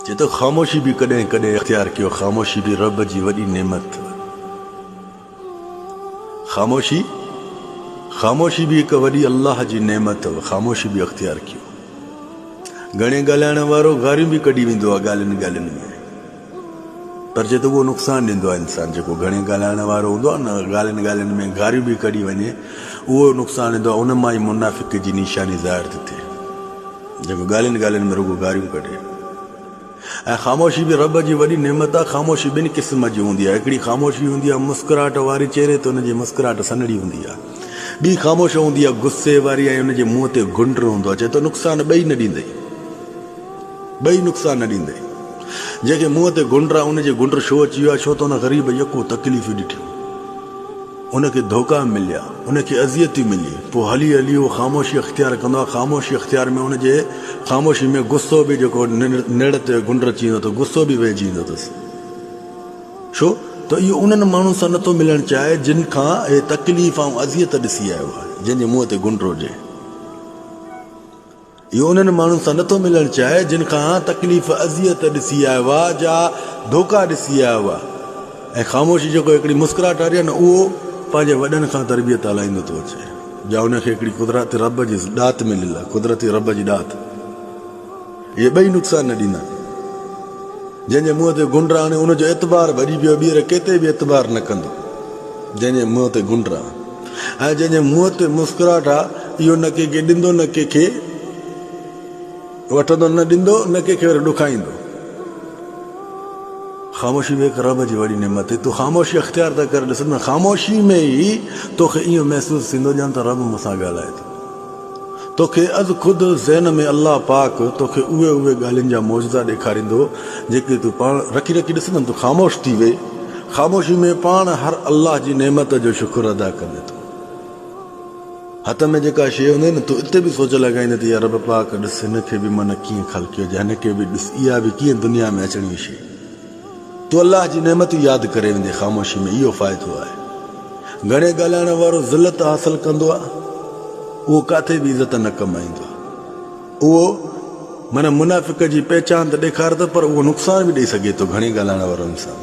जे तो ख़ामोशी भी कॾहिं कॾहिं इख्तियार कयो। ख़ामोशी भी रब जी वॾी नेमत। ख़ामोशी ख़ामोशी भी हिकु वॾी अल्लाह जी नेमत। ख़ामोशी भी इख्तियार कयो। घणे ॻाल्हाइण वारो गारियूं भी कढी वेंदो आहे ॻाल्हियुनि ॻाल्हियुनि में, पर जे तो उहो नुक़सानु ॾींदो आहे इंसान। जेको घणे ॻाल्हाइण वारो हूंदो आहे न, ॻाल्हियुनि ॻाल्हियुनि में गारियूं भी कढी वञे, उहो नुक़सानु ॾींदो आहे। उन मां ई मुनाफ़िक़ जी निशानी ज़ाहिर थी थिए, जेको ॻाल्हियुनि ॻाल्हियुनि में रुॻो गारियूं कढे। ऐं ख़ामोशी भी रब जी वॾी नेमत आहे। ख़ामोशी ॿिनि क़िस्म जी हूंदी आहे। हिकिड़ी ख़ामोशी हूंदी आहे मुस्कुराहट वारी, चेहरे ते हुनजी मुस्कुराहट सनड़ी हूंदी आहे। ॿी ख़ामोश हूंदी आहे गुस्से वारी, ऐं हुनजे मुंहं ते गुंड हूंदो आहे। चए थो नुक़सानु ॿई न ॾींदई, ॿई नुक़सानु न ॾींदई। जंहिंखे मुंहं ते गुंड आहे, उनजे गुंड छो अची वियो आहे? छो त हुन ग़रीब यको तकलीफ़ूं ॾिठियूं, उनखे धोखा मिलिया, उनखे अज़ियतूं मिली, पोइ हली हली उहो ख़ामोशी अख़्तियार कंदो आहे। ख़ामोशी अख़्तियार में उनजे ख़ामोशी में गुस्सो बि, जेको नेड़ ते गुंड अची वेंदो त गुस्सो बि वहिजी वेंदो अथसि। छो त इहो उन्हनि माण्हुनि सां नथो मिलणु चाहे जिन खां इहे तकलीफ़ ऐं अज़ियत ॾिसी आयो आहे, जंहिंजे मुंहं ते गुंड हुजे। इहो उन्हनि माण्हुनि सां नथो मिलणु चाहे जिन खां तकलीफ़ अज़ियत ॾिसी आयो आहे, जा धोखा ॾिसी आयो आहे। ऐं ख़ामोशी जेको हिकिड़ी मुस्कुराहट वारी आहे न, उहो पंहिंजे वॾनि खां तरबियत हलाईंदो थो अचे। जा उनखे हिकिड़ी कुदरती रब जी ॾात मिलियल आहे, कुदरती रब जी ॾात। इहे ॿई नुक़सानु न ॾींदा। जंहिंजे मुंहं ते गुंड आहे, उनजो एतबार भॼी पियो, ॿीहर केते बि एतबार न कंदो जंहिंजे मुंहं ते गुंड आहे। ऐं जंहिंजे मुंहं ते मुस्कुराहट आहे, इहो न कंहिंखे ॾींदो, न कंहिंखे वठंदो, न ॾींदो, न कंहिंखे वरी ॾुखाईंदो। ख़ामोशी बि हिकु रब जी वॾी नेमत। तूं ख़ामोशी अख़्तियार था करे ॾिस न, ख़ामोशी में ई तोखे इहो महसूसु थींदो ॼण त रब मूंसां ॻाल्हाए थो। तोखे अॼु ख़ुदि ज़हन में अलाह पाक तोखे उहे ॻाल्हियुनि जा मौजज़ा ॾेखारींदो जेके तूं पाण रखी रखी ॾिस न, तूं ख़ामोश थी वे। ख़ामोशी में पाण हर अल्लाह जी नेमत जो शुक्र अदा कंदे थो। हथ में जेका शइ हूंदी न, तूं हिते बि सोच लॻाईंदे त यार रब पाक ॾिस, हिनखे बि मन कीअं ख़लक़ कयो, या हिनखे बि ॾिस, इहा बि कीअं दुनिया में अचणी शइ। तूं अल्लाह जी नेमत यादि करे वेंदे। ख़ामोशी में इहो फ़ाइदो आहे। घणे ॻाल्हाइण वारो ज़िलत हासिल कंदो आहे, उहो काथे बि इज़त न कमाईंदो आहे। उहो माना मुनाफ़िक़ जी पहचान त ॾेखारे थो, पर उहो नुक़सानु बि ॾेई सघे थो घणे ॻाल्हाइण वारो इंसान।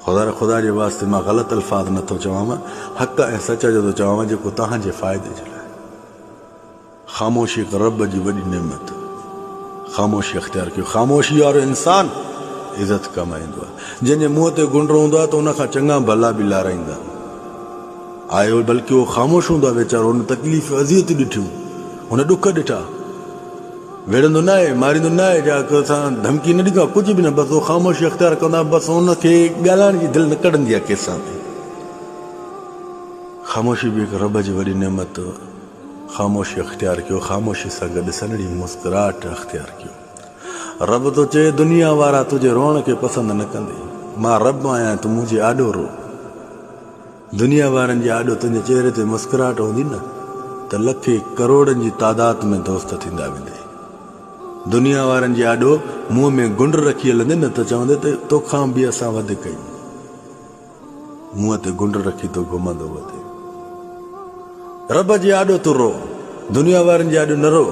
ख़ुदा जे वास्ते मां ग़लति अल्फाज़ नथो चवां, हक़ ऐं सच जो थो चवां, जेको तव्हांजे फ़ाइदे जे लाइ। ख़ामोशी हिकु रब जी वॾी नेमत। ख़ामोशी अख़्तियार कयो। ख़ामोशी वारो इंसान इज़त कमाईंदो आहे। जंहिंजे मुंहं ते गुंड हूंदो आहे त उनखां चङा भला बि लाराईंदा आयो, बल्कि उहो ख़ामोश हूंदो आहे वीचारो। हुन तकलीफ़ अज़ियत ॾिठियूं, हुन ॾुख ॾिठा, विढ़ंदो न आहे, मारींदो न आहे, जा असां धमकी न ॾींदो आहे, कुझु बि न। बसि उहो ख़ामोशी अख़्तियार कंदो आहे। बसि हुनखे ॻाल्हाइण जी दिलि न कढंदी आहे कंहिंसां बि। ख़ामोशी बि हिकु रब जी वॾी नेमत। ख़ामोशी अख़्तियार कयो। ख़ामोशी सां गॾु सनड़ी मुस्कुराहट अख़्तियार कयो। रब तो चए दुनिया वारा तुझे रोअण खे पसंदि न कंदे, मां रब आहियां, तूं मुंहिंजे आॾो रो। दुनिया वारनि जे आॾो तुंहिंजे चेहरे ते मुस्कुराहट हूंदी न, त लखे करोड़नि जी तादाद में दोस्त थींदा वेंदे। दुनिया वारनि जे आॾो मुंहं में गुंड रखी हलंदे न, त चवंदे त तोखां बि असां वधीक आहियूं। मुंहं ते गुंड रखी तो घुमंदो वधे। रब जे आॾो तूं रो, दुनिया वारनि जे आॾो न रो।